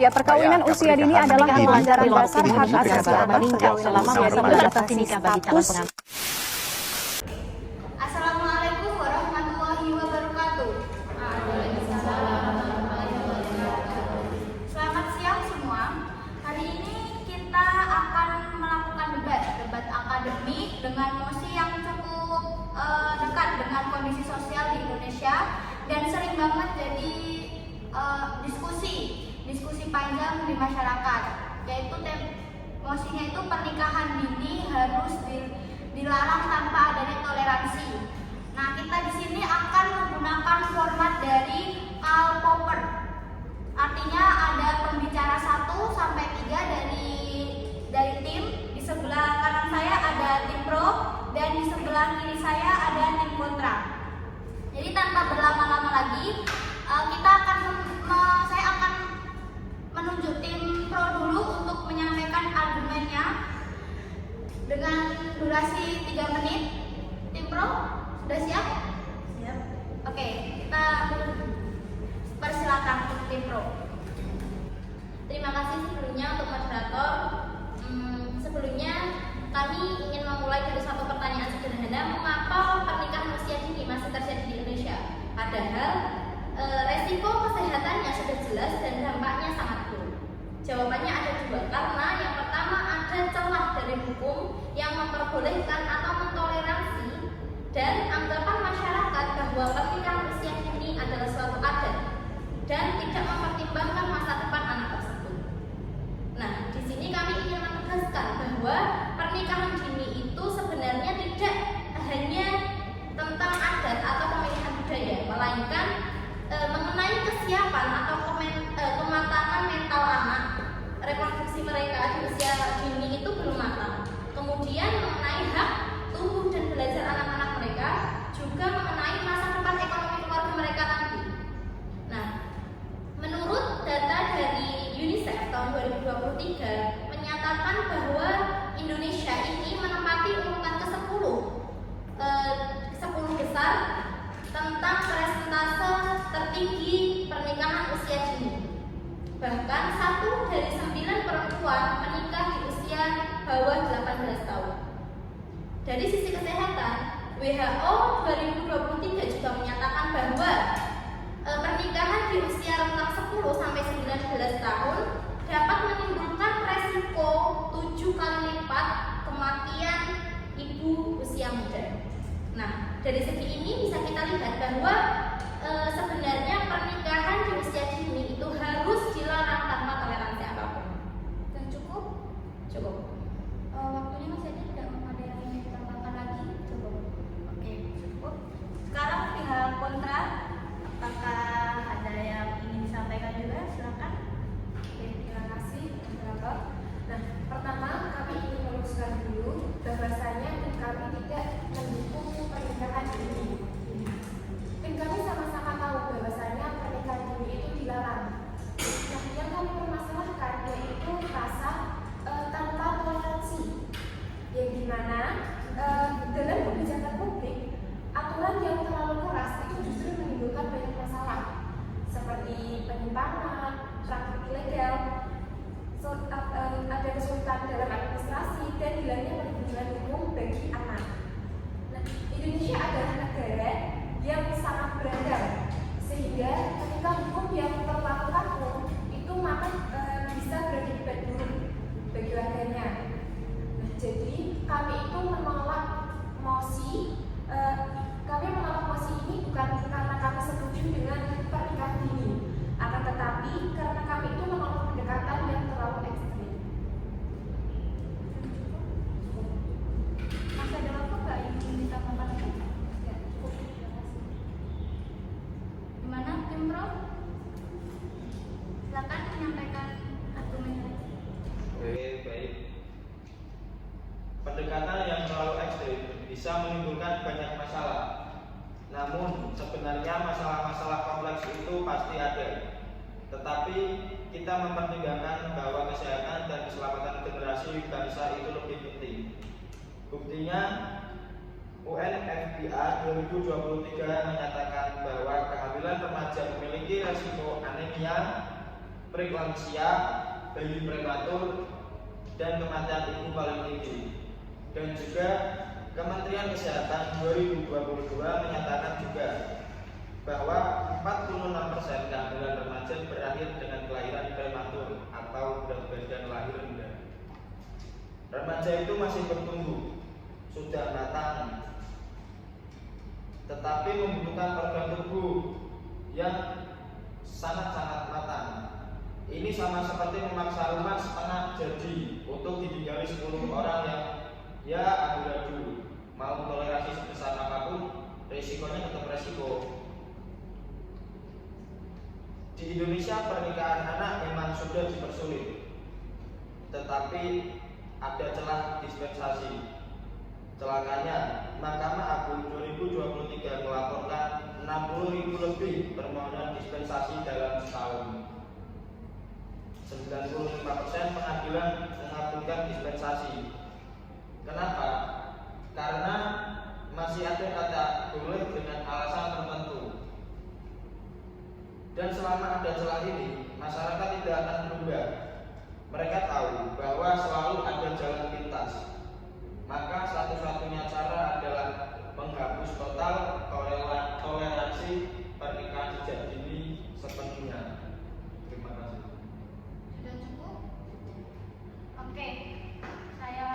Ya, perkawinan usia dini adalah pelanggaran dasar hak asasi anak selama masa batas status. Assalamualaikum warahmatullahi wabarakatuh. Selamat siang semua. Hari ini kita akan melakukan debat akademik dengan mosi yang cukup dekat dengan kondisi sosial di Indonesia dan sering banget jadi diskusi panjang di masyarakat, yaitu mosinya itu pernikahan dini harus dilarang tanpa adanya toleransi. Nah, kita di sini akan menggunakan format dari Karl Popper. Artinya ada pembicara 1 sampai 3 dari tim. Di sebelah kanan saya ada tim pro dan di sebelah kiri saya ada tim kontra. Jadi tanpa berlama-lama lagi, saya akan menunjuk tim pro dulu untuk menyampaikan argumennya dengan durasi 3 menit. Tim pro sudah siap? Siap. Oke, kita persilakan untuk tim pro. Terima kasih sebelumnya untuk moderator. Sebelumnya kami ingin memulai dari satu pertanyaan sederhana, mengapa pernikahan usia dini masih terjadi di Indonesia? Padahal resiko kesehatannya sudah jelas dan dampaknya sangat buruk. Jawabannya ada 2, karena yang pertama ada celah dari hukum yang memperbolehkan atau mentoleransi dan anggapan masyarakat bahwa pernikahan usia dini adalah suatu adat dan tidak mempertimbangkan masa depan anak tersebut. Nah, di sini kami ingin menegaskan bahwa pernikahan dini itu sebenarnya tidak hanya tentang adat atau pemilihan budaya, melainkan mengenai kesiapan atau kematangan mental anak. Reproduksi mereka di usia dini itu belum matang. Kemudian mengenai hak tumbuh dan belajar anak-anak mereka, juga mengenai masa depan ekonomi keluarga mereka nanti. Nah, menurut data dari UNICEF tahun 2023 menyatakan bahwa Indonesia ini menempati urutan ke-10 10 besar tentang persentase tertinggi pernikahan usia dini. Bahkan 1 dari 9 perempuan menikah di usia bawah 18 tahun. Dari sisi kesehatan, WHO 2023 juga menyatakan bahwa pernikahan di usia rentang 10 sampai 19 tahun dapat menimbulkan resiko 7 kali lipat kematian ibu usia muda. Nah, dari segi ini bisa kita lihat bahwa sebenarnya pernikahan di usia dini itu harus dilarang tanpa toleransi apapun. Dan cukup? Cukup. Waktunya masih ada, tidak ada yang ingin ditambahkan lagi? Cukup. Oke, cukup. Sekarang pihak kontra, apakah ada yang ingin disampaikan juga? Silakan. Oke, terima kasih moderator. Nah, pertama kami ingin meluruskan dulu bahwasanya tim kami tidak mendukung pernikahan dini. Tim kami sama-sama tahu bahwasanya pernikahan dini itu dilarang. Nah, yang kami permasalahkan yaitu rasa tanpa toleransi, yang dimana dalam kebijakan publik aturan yang terlalu keras itu justru menimbulkan banyak masalah seperti penyimpangan, praktik ilegal, ada kesulitan dalam administrasi dan hilangnya perlindungan hukum bagi anak. Nah, Indonesia adalah negara yang sangat beragam, sehingga ketika hukum yang terlalu kaku itu maka bisa berakibat buruk bagi warganya. Nah, jadi kami itu menolak mosi. Kami menolak mosi ini bukan karena kami setuju dengan pernikahan dini, akan tetapi karena kami itu menolak pendekatan yang terlalu ekstrim. Masih ada waktu nggak yang ingin ditambahkan lagi? Ya, cukup. Terima kasih. Gimana tim pro? Silakan menyampaikan argumennya. Oke, baik. Pendekatan yang terlalu ekstrim bisa menimbulkan banyak masalah. Namun sebenarnya masalah-masalah kompleks itu pasti ada. Tetapi kita mempertimbangkan bahwa kesehatan dan keselamatan generasi bangsa itu lebih penting. Buktinya UNFPA 2023 menyatakan bahwa kehamilan remaja memiliki resiko anemia, preeklamsia, bayi prematur, dan kematian ibu paling tinggi. Dan juga Kementerian Kesehatan 2022 menyatakan juga bahwa 46% kehamilan remaja berakhir dengan kelahiran prematur atau berat badan lahir rendah. Remaja itu masih bertumbuh, sudah matang, tetapi membutuhkan organ tubuh yang sangat-sangat matang. Ini sama seperti memaksa rumah setengah jadi untuk ditinggali 10 orang yang ya amburadul. Mau toleransi sebesar apapun, resikonya tetap resiko. Di Indonesia pernikahan anak memang sudah dipersulit, tetapi ada celah dispensasi. Celakanya, Mahkamah Agung 2023 melaporkan 60.000 lebih permohonan dispensasi dalam setahun. 95% pengadilan mengabulkan dispensasi. Kenapa? Karena masih ada kata boleh dengan alasan tertentu. Dan selama ada celah ini, masyarakat tidak akan berubah. Mereka tahu bahwa selalu ada jalan pintas. Maka satu-satunya cara adalah menghapus total toleransi pernikahan sejak dini sepenuhnya. Terima kasih. Sudah cukup? Oke, saya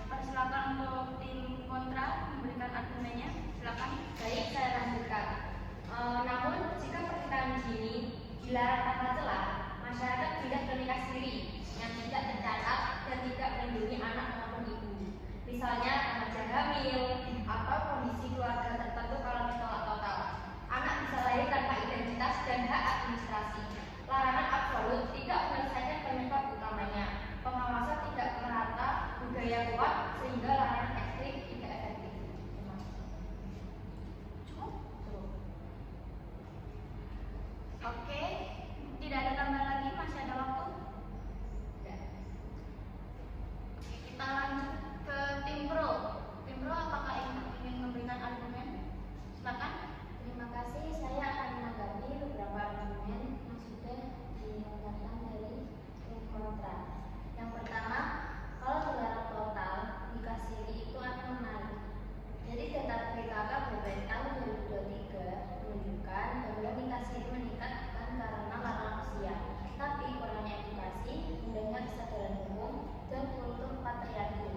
persilakan untuk tim kontra memberikan argumennya. Silakan. Baik, saya lanjutkan. Namun jika pernikahan dini dilarang tanpa celah, masyarakat tidak bernikah siri yang tidak tercatat dan tidak melindungi anak maupun ibu. Misalnya remaja hamil atau kondisi keluarga tertentu kalau ditolak total. Anak bisa lahir tanpa identitas dan hak administrasi. Larangan absolut tidak menyelesaikan penyebab utamanya. Pengawasan tidak merata, budaya kuat sehingga larangan ekstrim tidak efektif. Cukup? Cukup. Oke, tidak ada tambahan lagi, masih ada waktu? Tidak. Oke, kita lanjut ke tim pro. Tim pro apakah ingin memberikan argumen? Silakan. Terima kasih, saya akan menanggapi beberapa argumen yang sudah dilontarkan dari tim kontra. Yang pertama, kalau dilarang total, nikah siri itu akan menarik. Jadi data PKK BPN tahun 2023 menunjukkan bahwa nikah siri meningkat bukan karena larangan usia, tapi kurangnya edukasi, rendahnya kesadaran hukum, dan kultur patriarki.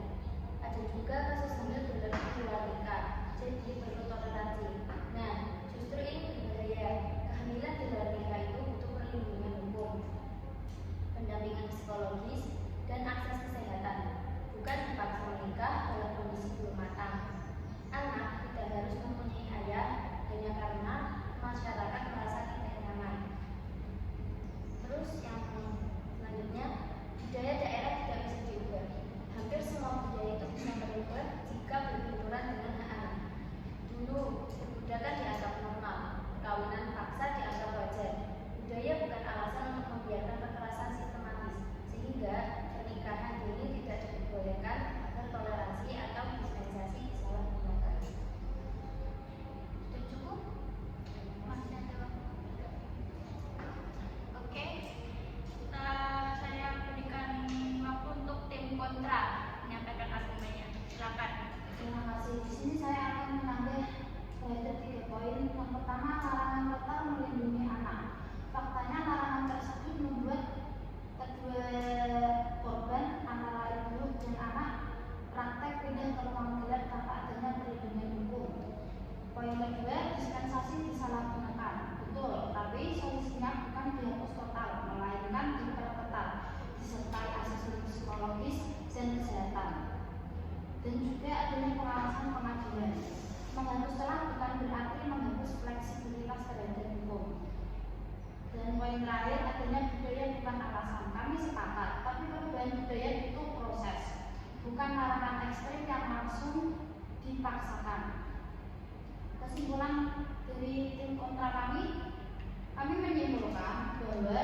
Ada juga kasus hamil berlebihan di luar nikah, jadi perlu toleransi. Nah, justru ini berbahaya. Kehamilan di luar nikah itu butuh perlindungan hukum, pendampingan psikologis, dan akses kesehatan, bukan dipaksa menikah dalam kondisi belum matang. Anak tidak harus mempunyai ayah hanya karena masyarakat merasa tidak nyaman. Terus yang selanjutnya, budaya daerah tidak bisa diubah. Hampir semua budaya itu bisa berubah jika berbenturan dengan hak anak. Dulu, perbudakan dianggap normal, perkawinan paksa dianggap wajar. Budaya bukan alasan untuk membiarkan kekerasan sistematis, sehingga pernikahan dini tidak dibolehkan agar toleransi atau dispensasi disalahgunakan. Sudah cukup? Masih ada waktu? Oke, saya berikan waktu untuk tim kontra menyampaikan argumennya. Silakan. Terima kasih. Di sini saya akan menambah ada 3 poin. Yang pertama, larangan total melindungi anak. Faktanya larangan tersebut membuat kedua korban antara ibu dan anak praktek pindah ke ruang gelap tanpa adanya perlindungan hukum. Poin kedua, dispensasi disalahgunakan. Betul, tapi solusinya bukan dihapus total, melainkan diperketat, disertai asesmen psikologis dan kesehatan. Dan juga adanya pengawasan pengadilan. Menghapus celah bukan berarti menghapus fleksibilitas terhadap hukum. Dan poin terakhir, adanya budaya bukan alasan. Kami sepakat, tapi perubahan budaya itu proses, bukan larangan ekstrim yang langsung dipaksakan. Kesimpulan dari tim kontra kami menyimpulkan bahwa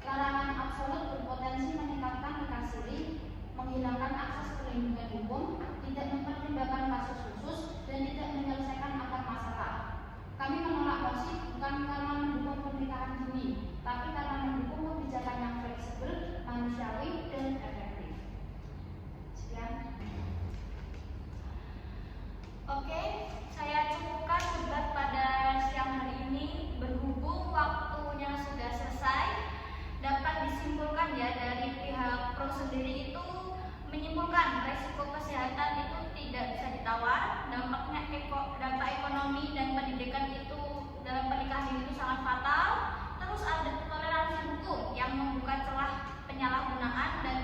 larangan absolut berpotensi meningkatkan nikah siri, menghilangkan akses perlindungan hukum, tidak mempertimbangkan kasus khusus, dan tidak menyelesaikan akar masalah. Kami menolak wasit bukan karena mendukung pernikahan dini, tapi karena mendukung kebijakan yang fleksibel, manusiawi, dan efektif. Sekian. Oke, saya cukupkan debat pada siang hari ini. Berhubung waktunya sudah selesai, dapat disimpulkan ya dari pihak pro sendiri itu menyimpulkan resiko kesehatan itu tidak bisa ditawar, dampak ekonomi dan pendidikan itu dalam pernikahan itu sangat fatal. Terus ada toleransi hukum yang membuka celah penyalahgunaan dan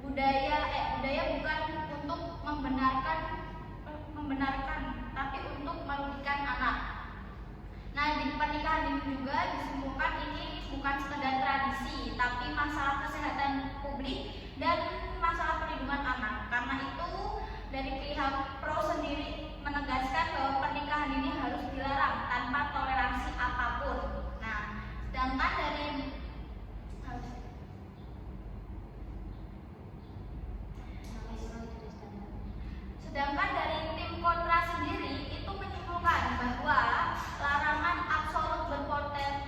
budaya bukan untuk membenarkan tapi untuk merugikan anak. Nah, di pernikahan ini juga disimpulkan ini bukan sekedar tradisi, tapi masalah kesehatan publik dan masalah perlindungan anak. Karena itu dari pihak pro sendiri menegaskan bahwa pernikahan ini harus dilarang tanpa toleransi apapun. Nah, sedangkan dari tim kontra sendiri itu menyimpulkan bahwa larangan absolut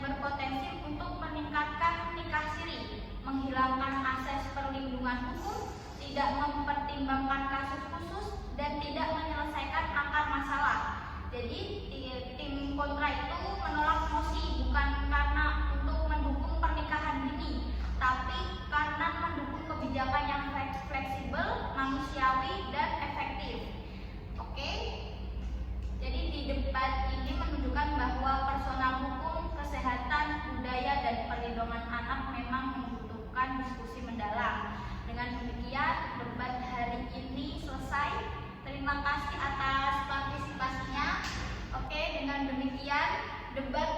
berpotensi untuk meningkatkan nikah siri, menghilangkan asas perlindungan hukum, tidak mempertimbangkan kasus khusus, dan tidak menyelesaikan akar masalah. Jadi tim kontra itu menolak mosi bukan karena untuk mendukung pernikahan dini, tapi karena mendukung kebijakan yang fleksibel, manusiawi, dan efektif. Oke, jadi di debat ini menunjukkan bahwa personal hukum, kesehatan, budaya, dan perlindungan anak memang membutuhkan diskusi mendalam. Dengan demikian, debat hari ini selesai. Terima kasih atas partisipasinya. Oke, dengan demikian debat